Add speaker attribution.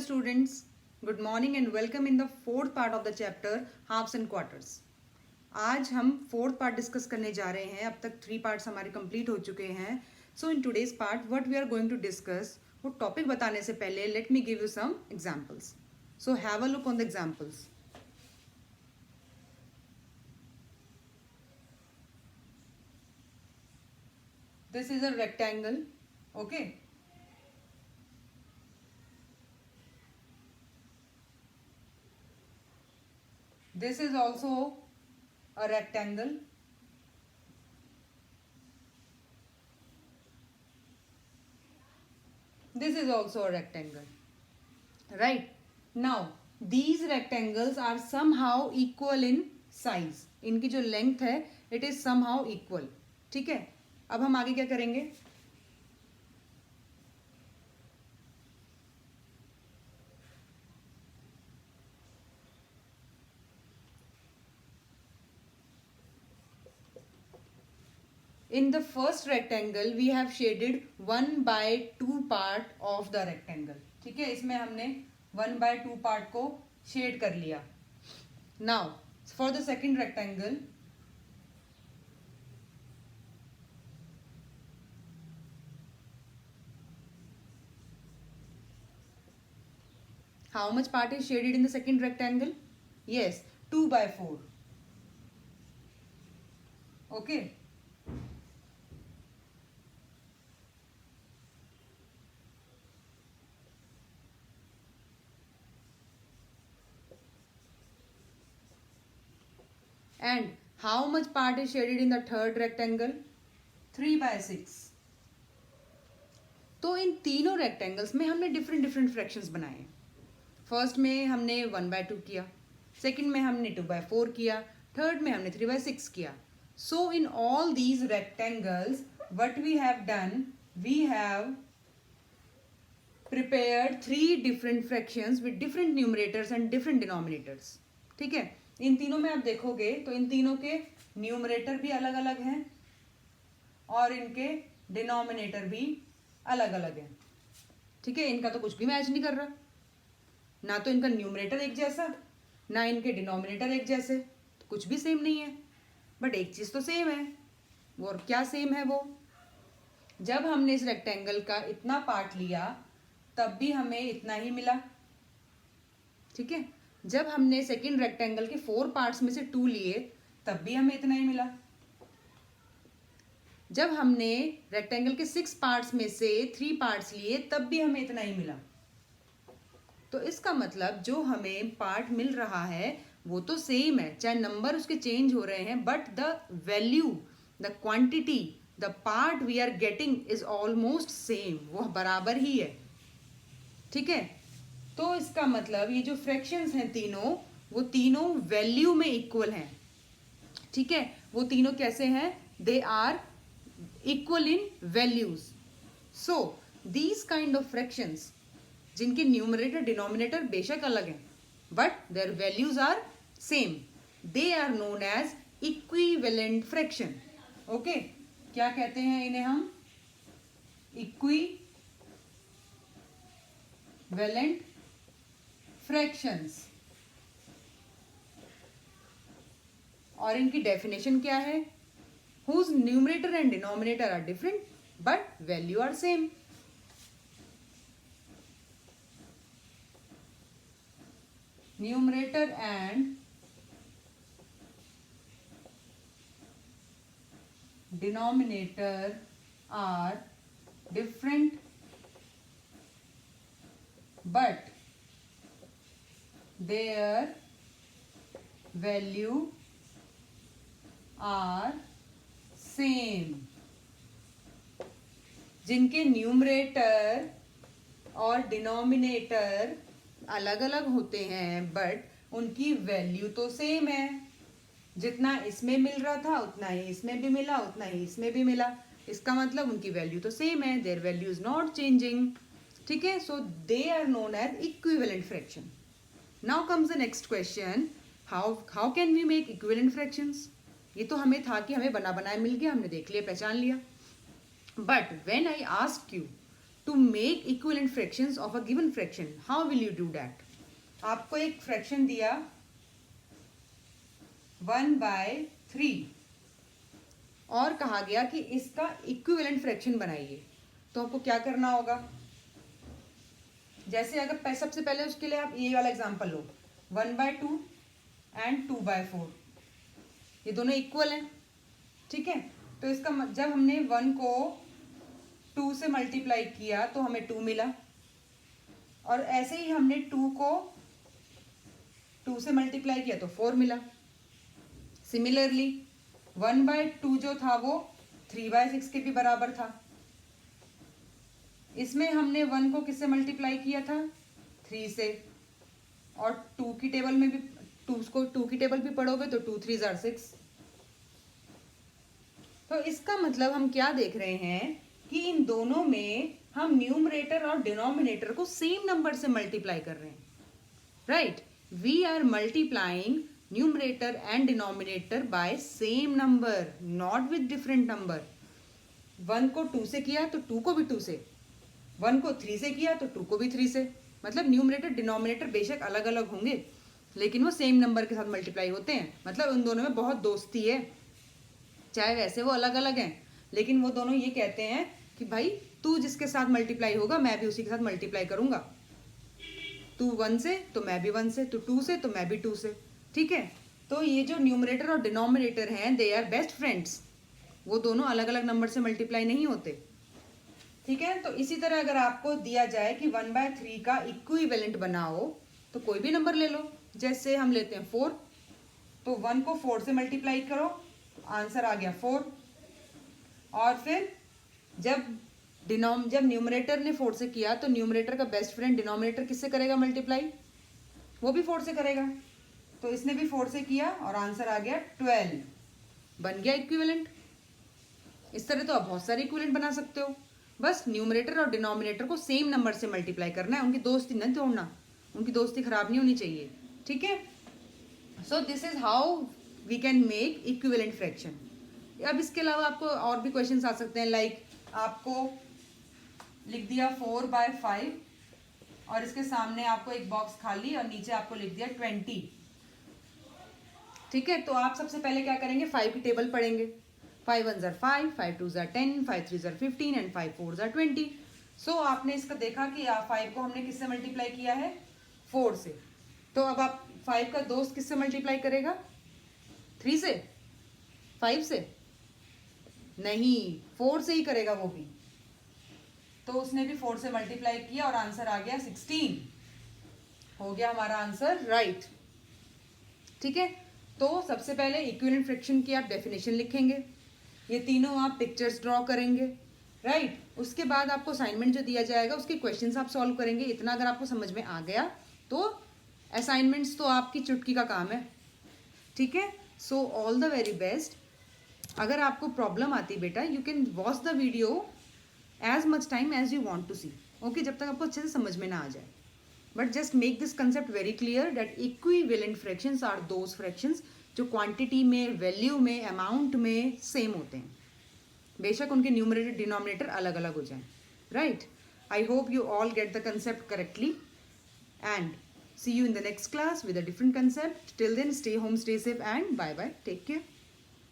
Speaker 1: students, good morning and welcome in the fourth part of the chapter halves and quarters. आज हम fourth part discuss करने जा रहे हैं. अब तक 3 पार्ट्स हमारे कंप्लीट हो चुके हैं. So in today's part what we are going to discuss, वो टॉपिक बताने से पहले let me give you some examples. So have a look on the examples. This is a rectangle, okay? This is also a rectangle. This is also a rectangle, right? Now these rectangles are somehow equal in size. इनकी जो length है it is somehow equal. ठीक है, अब हम आगे क्या करेंगे? In the first rectangle we have shaded 1/2 part of the rectangle. ठीक है, इसमें हमने 1/2 part को शेड कर लिया. Now for the second rectangle, how much part is shaded in the second rectangle? Yes, 2/4. Okay. And how much part is shaded in the third rectangle? 3/6. तो इन तीनों rectangles में हमने डिफरेंट फ्रैक्शंस बनाए. First में हमने 1/2 किया, सेकंड में हमने 2/4 किया, थर्ड में हमने 3/6 किया. So in all these rectangles what we have done, we have prepared 3 different fractions with different numerators and different denominators. ठीक है, इन तीनों में आप देखोगे तो इन तीनों के न्यूमरेटर भी अलग अलग हैं और इनके डिनोमिनेटर भी अलग अलग हैं. ठीक है, इनका तो कुछ भी मैच नहीं कर रहा, ना तो इनका न्यूमरेटर एक जैसा, ना इनके डिनोमिनेटर एक जैसे, तो कुछ भी सेम नहीं है. बट एक चीज़ तो सेम है. वो और क्या सेम है? वो जब हमने इस रेक्टेंगल का इतना पार्ट लिया तब भी हमें इतना ही मिला. ठीक है, जब हमने सेकंड रेक्टेंगल के 4 पार्ट्स में से 2 लिए तब भी हमें इतना ही मिला. जब हमने रेक्टेंगल के 6 पार्ट्स में से 3 पार्ट्स लिए तब भी हमें इतना ही मिला. तो इसका मतलब जो हमें पार्ट मिल रहा है वो तो सेम है, चाहे नंबर उसके चेंज हो रहे हैं, but the value, the quantity, the part we are getting is almost same. वो बराबर ही है. ठीक है, तो इसका मतलब ये जो फ्रैक्शंस हैं तीनों, वो तीनों वैल्यू में इक्वल हैं. ठीक है, वो तीनों कैसे हैं? They are equal in values. So these kind of fractions जिनके न्यूमरेटर डिनोमिनेटर बेशक अलग हैं but their values are same, they are known as equivalent fraction. Okay, क्या कहते हैं इन्हें हम? Equivalent fractions. और इनकी डेफिनेशन क्या है? Whose numerator and denominator are different but value are same. Numerator and denominator are different but their value are same. जिनके न्यूमरेटर और डिनोमिनेटर अलग अलग होते हैं बट उनकी वैल्यू तो सेम है. जितना इसमें मिल रहा था उतना ही इसमें भी मिला, उतना ही इसमें भी मिला. इसका मतलब उनकी वैल्यू तो सेम है. Their value is not changing. ठीक है, so they are known as equivalent fraction. Now comes the next question, how can we make equivalent fractions? ये तो हमें था कि हमें बना बनाया मिल गया, हमने देख लिया, पहचान लिया. But when I ask you to make equivalent fractions of a given fraction. How will you do that? आपको एक फ्रैक्शन दिया 1/3 और कहा गया कि इसका इक्विवेलेंट फ्रैक्शन बनाइए। तो आपको क्या करना होगा? जैसे अगर सबसे पहले उसके लिए आप ये वाला एग्जांपल लो, 1/2 एंड 2/4, ये दोनों इक्वल हैं, ठीक है। तो इसका जब हमने 1 को 2 से मल्टीप्लाई किया तो हमें 2 मिला, और ऐसे ही हमने 2 को 2 से मल्टीप्लाई किया तो 4 मिला। सिमिलरली 1/2 जो था वो 3/6 के भी बराबर था। इसमें हमने 1 को किससे मल्टीप्लाई किया था? 3 से, और 2 की टेबल में भी 2 की टेबल भी पढ़ोगे तो 2 3 = 6। तो इसका मतलब हम क्या देख रहे हैं कि इन दोनों में हम न्यूमरेटर और डिनोमिनेटर को सेम नंबर से मल्टीप्लाई कर रहे हैं, right. We are multiplying numerator and denominator by same number, not with different number. 1 को 2 से किया तो 2 को भी 2 से, 1 को 3 से किया तो 2 को भी 3 से। मतलब न्यूमरेटर डिनोमिनेटर बेशक अलग अलग होंगे लेकिन वो सेम नंबर के साथ मल्टीप्लाई होते हैं। मतलब उन दोनों में बहुत दोस्ती है, चाहे वैसे वो अलग अलग हैं, लेकिन वो दोनों ये कहते हैं कि भाई तू जिसके साथ मल्टीप्लाई होगा मैं भी उसी के साथ मल्टीप्लाई करूंगा। तू 1 से तो मैं भी 1 से, तू 2 से तो मैं भी 2 से, ठीक है। तो ये जो न्यूमरेटर और डिनोमिनेटर हैं दे आर बेस्ट फ्रेंड्स, वो दोनों अलग अलग नंबर से मल्टीप्लाई नहीं होते, ठीक है। तो इसी तरह अगर आपको दिया जाए कि 1/3 का इक्विवेलेंट बनाओ तो कोई भी नंबर ले लो। जैसे हम लेते हैं 4, तो 1 को 4 से मल्टीप्लाई करो, आंसर आ गया 4। और फिर जब न्यूमरेटर ने 4 से किया तो न्यूमरेटर का बेस्ट फ्रेंड डिनोमिनेटर किससे करेगा मल्टीप्लाई? वो भी 4 से करेगा। तो इसने भी 4 से किया और आंसर आ गया 12, बन गया इक्विवेलेंट। इस तरह तो आप बहुत सारे इक्विवेलेंट बना सकते हो। बस न्यूमरेटर और डिनोमिनेटर को सेम नंबर से मल्टीप्लाई करना है, उनकी दोस्ती न तोड़ना, उनकी दोस्ती खराब नहीं होनी चाहिए, ठीक है। So this is how we can make equivalent fraction. अब इसके अलावा आपको और भी क्वेश्चंस आ सकते हैं, लाइक आपको लिख दिया 4/5 और इसके सामने आपको एक बॉक्स खाली और नीचे आपको लिख दिया 20, ठीक है। तो आप सबसे पहले क्या करेंगे? 5 की टेबल पढ़ेंगे। 5 1 = 5, 5 2 = 10, 5 3 = 15 एंड 5 4 = 20। सो आपने इसका देखा कि 5 को हमने किससे मल्टीप्लाई किया है? 4 से। तो अब आप 5 का दोस्त किससे मल्टीप्लाई करेगा? 3 से? 5 से? नहीं, 4 से ही करेगा वो भी। तो उसने भी 4 से मल्टीप्लाई किया और आंसर आ गया 16। हो गया हमारा आंसर राइट, ठीक है। तो सबसे पहले इक्विवेलेंट फ्रैक्शन की आप डेफिनेशन लिखेंगे, ये तीनों आप पिक्चर्स ड्रॉ करेंगे, राइट। उसके बाद आपको असाइनमेंट जो दिया जाएगा उसके क्वेश्चंस आप सॉल्व करेंगे। इतना अगर आपको समझ में आ गया तो असाइनमेंट्स तो आपकी चुटकी का काम है, ठीक है। So all the very best. अगर आपको प्रॉब्लम आती बेटा, you can watch the video as much time as you want to see, okay, जब तक आपको अच्छे से समझ में ना आ जाए। But just make this concept very clear that equivalent fractions are those fractions जो क्वांटिटी में, वैल्यू में, अमाउंट में सेम होते हैं, बेशक उनके न्यूमरेटर डिनोमिनेटर अलग अलग हो जाएं, right. I hope you all get the concept correctly and see you in the next class with a different concept. Till then, stay home, stay safe, and bye bye. Take care.